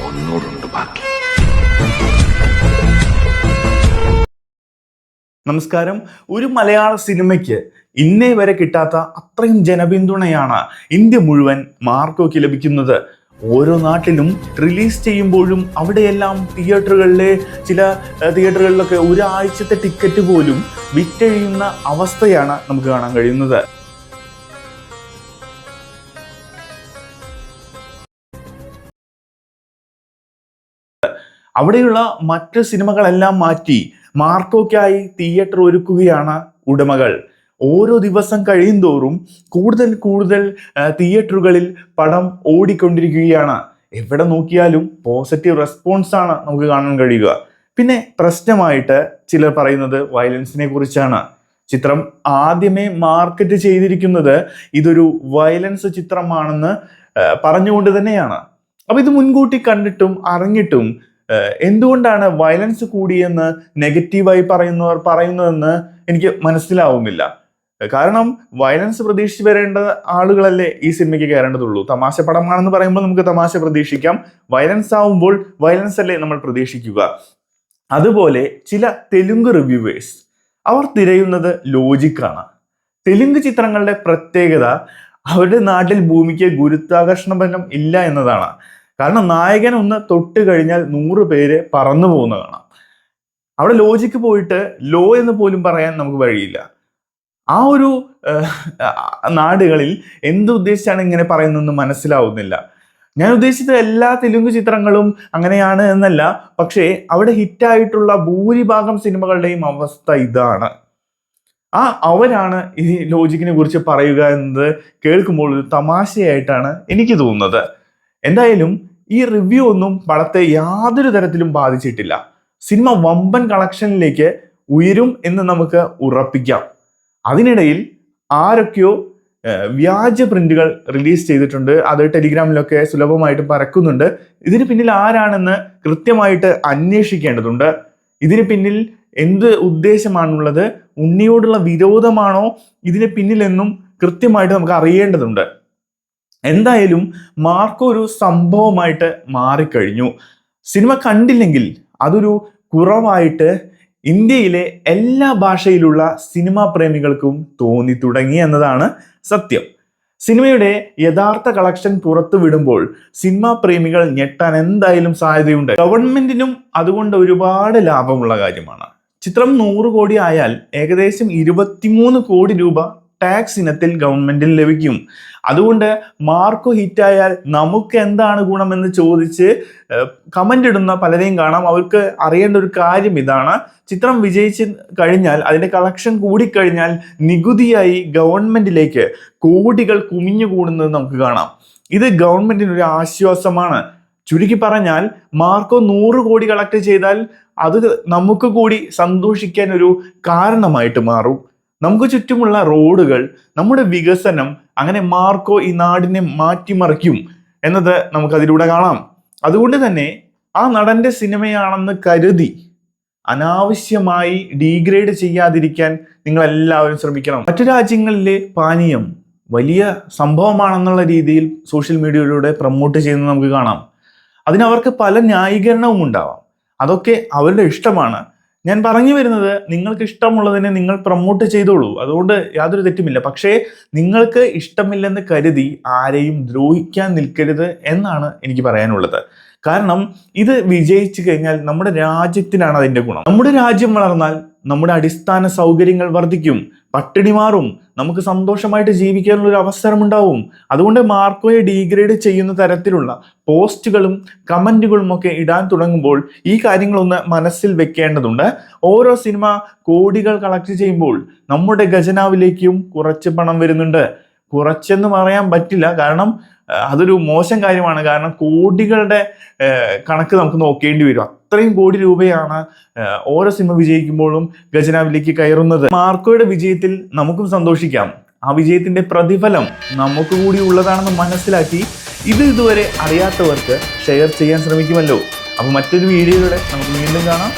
ഒന്നൂടുണ്ട് ബാക്കി. നമസ്കാരം. ഒരു മലയാള സിനിമയ്ക്ക് ഇന്നേ വരെ കിട്ടാത്ത അത്രയും ജനപിന്തുണയാണ് ഇന്ത്യ മുഴുവൻ മാർക്കോയ്ക്ക് ലഭിക്കുന്നത്. ഓരോ നാട്ടിലും റിലീസ് ചെയ്യുമ്പോഴും അവിടെയെല്ലാം തിയേറ്ററുകളിലെ ചില തിയേറ്ററുകളിലൊക്കെ ഒരാഴ്ചത്തെ ടിക്കറ്റ് പോലും വിറ്റഴിയുന്ന അവസ്ഥയാണ് നമുക്ക് കാണാൻ കഴിയുന്നത്. അവിടെയുള്ള മറ്റ് സിനിമകളെല്ലാം മാറ്റി മാർക്കോയ്ക്കായി തിയേറ്റർ ഒരുക്കുകയാണ് ഉടമകൾ. ഓരോ ദിവസം കഴിയുന്തോറും കൂടുതൽ കൂടുതൽ തിയേറ്ററുകളിൽ പടം ഓടിക്കൊണ്ടിരിക്കുകയാണ്. എവിടെ നോക്കിയാലും പോസിറ്റീവ് റെസ്പോൺസ് ആണ് നമുക്ക് കാണാൻ കഴിയുക. പിന്നെ പ്രശ്നമായിട്ട് ചിലർ പറയുന്നത് വയലൻസിനെ കുറിച്ചാണ്. ചിത്രം ആദ്യമേ മാർക്കറ്റ് ചെയ്തിരിക്കുന്നത് ഇതൊരു വയലൻസ് ചിത്രമാണെന്ന് പറഞ്ഞുകൊണ്ട് തന്നെയാണ്. അപ്പൊ ഇത് മുൻകൂട്ടി കണ്ടിട്ടും അറിഞ്ഞിട്ടും എന്തുകൊണ്ടാണ് വയലൻസ് കൂടിയെന്ന് നെഗറ്റീവായി പറയുന്നതെന്ന് എനിക്ക് മനസ്സിലാവുന്നില്ല. കാരണം വയലൻസ് പ്രതീക്ഷിച്ച് വരേണ്ട ആളുകളല്ലേ ഈ സിനിമയ്ക്ക് കയറേണ്ടതുള്ളൂ. തമാശ പടമാണെന്ന് പറയുമ്പോൾ നമുക്ക് തമാശ പ്രതീക്ഷിക്കാം. വയലൻസ് ആവുമ്പോൾ വയലൻസ് അല്ലേ നമ്മൾ പ്രതീക്ഷിക്കുക. അതുപോലെ ചില തെലുങ്ക് റിവ്യൂവേഴ്സ് അവർ തിരയുന്നത് ലോജിക്കാണ്. തെലുങ്ക് ചിത്രങ്ങളുടെ പ്രത്യേകത അവരുടെ നാട്ടിൽ ഭൂമിക്ക് ഗുരുത്വാകർഷണ ബലം ഇല്ല എന്നതാണ്. കാരണം നായകൻ ഒന്ന് തൊട്ട് കഴിഞ്ഞാൽ 100 പേര് പറന്നു പോകുന്ന കാണാം. അവിടെ ലോജിക്ക് പോയിട്ട് ലോ എന്ന് പോലും പറയാൻ നമുക്ക് വഴിയില്ല. ആ ഒരു നാടുകളിൽ എന്തുദ്ദേശിച്ചാണ് ഇങ്ങനെ പറയുന്നതെന്ന് മനസ്സിലാവുന്നില്ല. ഞാൻ ഉദ്ദേശിച്ചത് എല്ലാ തെലുങ്ക് ചിത്രങ്ങളും അങ്ങനെയാണ് എന്നല്ല. പക്ഷേ അവിടെ ഹിറ്റായിട്ടുള്ള ഭൂരിഭാഗം സിനിമകളുടെയും അവസ്ഥ ഇതാണ്. അവരാണ് ഈ ലോജിക്കിനെ കുറിച്ച് പറയുക എന്നത് കേൾക്കുമ്പോൾ ഒരു തമാശയായിട്ടാണ് എനിക്ക് തോന്നുന്നത്. എന്തായാലും ഈ റിവ്യൂ ഒന്നും പടത്തെ യാതൊരു തരത്തിലും ബാധിച്ചിട്ടില്ല. സിനിമ വമ്പൻ കളക്ഷനിലേക്ക് ഉയരും എന്ന് നമുക്ക് ഉറപ്പിക്കാം. അതിനിടയിൽ ആരൊക്കെയോ വ്യാജ പ്രിന്റുകൾ റിലീസ് ചെയ്തിട്ടുണ്ട്. അത് ടെലിഗ്രാമിലൊക്കെ സുലഭമായിട്ട് പരക്കുന്നുണ്ട്. ഇതിന് പിന്നിൽ ആരാണെന്ന് കൃത്യമായിട്ട് അന്വേഷിക്കേണ്ടതുണ്ട്. ഇതിന് പിന്നിൽ എന്ത് ഉദ്ദേശമാണുള്ളത്, ഉണ്ണിയോടുള്ള വിരോധമാണോ ഇതിന് പിന്നിലെന്നും കൃത്യമായിട്ട് നമുക്ക് അറിയേണ്ടതുണ്ട്. എന്തായാലും മാർക്കോ ഒരു സംഭവമായിട്ട് മാറിക്കഴിഞ്ഞു. സിനിമ കണ്ടില്ലെങ്കിൽ അതൊരു കുറവായിട്ട് ഇന്ത്യയിലെ എല്ലാ ഭാഷയിലുള്ള സിനിമാ പ്രേമികൾക്കും തോന്നി തുടങ്ങി എന്നതാണ് സത്യം. സിനിമയുടെ യഥാർത്ഥ കളക്ഷൻ പുറത്തു വിടുമ്പോൾ സിനിമാ പ്രേമികൾ ഞെട്ടാൻ എന്തായാലും സാധ്യതയുണ്ട്. ഗവൺമെന്റിനും അതുകൊണ്ട് ഒരുപാട് ലാഭമുള്ള കാര്യമാണ്. ചിത്രം 100 കോടി ആയാൽ ഏകദേശം 23 കോടി രൂപ ടാക്സ് ഇനത്തിൽ ഗവൺമെന്റിന് ലഭിക്കും. അതുകൊണ്ട് മാർക്കോ ഹിറ്റായാൽ നമുക്ക് എന്താണ് ഗുണമെന്ന് ചോദിച്ച് കമന്റ് ഇടുന്ന പലരെയും കാണാം. അവർക്ക് അറിയേണ്ട ഒരു കാര്യം ഇതാണ്: ചിത്രം വിജയിച്ച് കഴിഞ്ഞാൽ, അതിന്റെ കളക്ഷൻ കൂടിക്കഴിഞ്ഞാൽ നികുതിയായി ഗവൺമെന്റിലേക്ക് കോടികൾ കുമിഞ്ഞുകൂടുന്നത് നമുക്ക് കാണാം. ഇത് ഗവൺമെന്റിന് ഒരു ആശ്വാസമാണ്. ചുരുക്കി പറഞ്ഞാൽ മാർക്കോ 100 കോടി കളക്ട് ചെയ്താൽ അത് നമുക്ക് കൂടി സന്തോഷിക്കാൻ ഒരു കാരണമായിട്ട് മാറും. നമുക്ക് ചുറ്റുമുള്ള റോഡുകൾ, നമ്മുടെ വികസനം, അങ്ങനെ മാർക്കോ ഈ നാടിനെ മാറ്റിമറിക്കും എന്നത് നമുക്ക് അതിലൂടെ കാണാം. അതുകൊണ്ട് തന്നെ ആ നടന്റെ സിനിമയാണെന്ന് കരുതി അനാവശ്യമായി ഡീഗ്രേഡ് ചെയ്യാതിരിക്കാൻ നിങ്ങൾ എല്ലാവരും ശ്രമിക്കണം. മറ്റു രാജ്യങ്ങളിലെ പാനീയം വലിയ സംഭവമാണെന്നുള്ള രീതിയിൽ സോഷ്യൽ മീഡിയയിലൂടെ പ്രൊമോട്ട് ചെയ്യുന്നത് നമുക്ക് കാണാം. അതിനവർക്ക് പല ന്യായീകരണവും ഉണ്ടാവാം. അതൊക്കെ അവരുടെ ഇഷ്ടമാണ്. ഞാൻ പറഞ്ഞു വരുന്നത്, നിങ്ങൾക്ക് ഇഷ്ടമുള്ളതിനെ നിങ്ങൾ പ്രൊമോട്ട് ചെയ്തോളൂ, അതുകൊണ്ട് യാതൊരു തെറ്റുമില്ല. പക്ഷേ നിങ്ങൾക്ക് ഇഷ്ടമില്ലെന്ന് കരുതി ആരെയും ദ്രോഹിക്കാൻ നിൽക്കരുത് എന്നാണ് എനിക്ക് പറയാനുള്ളത്. കാരണം ഇത് വിജയിച്ചു കഴിഞ്ഞാൽ നമ്മുടെ രാജ്യത്തിനാണ് അതിന്റെ ഗുണം. നമ്മുടെ രാജ്യം വളർന്നാൽ നമ്മുടെ അടിസ്ഥാന സൗകര്യങ്ങൾ വർദ്ധിക്കും, പട്ടിണി മാറും, നമുക്ക് സന്തോഷമായിട്ട് ജീവിക്കാനുള്ള ഒരു അവസരം ഉണ്ടാവും. അതുകൊണ്ട് മാർക്കോയെ ഡീഗ്രേഡ് ചെയ്യുന്ന തരത്തിലുള്ള പോസ്റ്റുകളും കമന്റുകളും ഒക്കെ ഇടാൻ തുടങ്ങുമ്പോൾ ഈ കാര്യങ്ങളൊന്ന് മനസ്സിൽ വെക്കേണ്ടതുണ്ട്. ഓരോ സിനിമ കോടികൾ കളക്ട് ചെയ്യുമ്പോൾ നമ്മുടെ ഖജനാവിലേക്കും കുറച്ച് പണം വരുന്നുണ്ട്. കുറച്ചെന്ന് പറയാൻ പറ്റില്ല, കാരണം അതൊരു മോശം കാര്യമാണ്. കാരണം കോടികളുടെ കണക്ക് നമുക്ക് നോക്കേണ്ടി വരും. അത്രയും കോടി രൂപയാണ് ഓരോ സിനിമ വിജയിക്കുമ്പോഴും ഖജനാവിലേക്ക് കയറുന്നത്. മാർക്കോയുടെ വിജയത്തിൽ നമുക്കും സന്തോഷിക്കാം. ആ വിജയത്തിന്റെ പ്രതിഫലം നമുക്ക് കൂടി ഉള്ളതാണെന്ന് മനസ്സിലാക്കി ഇതുവരെ അറിയാത്തവർക്ക് ഷെയർ ചെയ്യാൻ ശ്രമിക്കുമല്ലോ. അപ്പൊ മറ്റൊരു വീഡിയോയിലൂടെ നമുക്ക് വീണ്ടും കാണാം.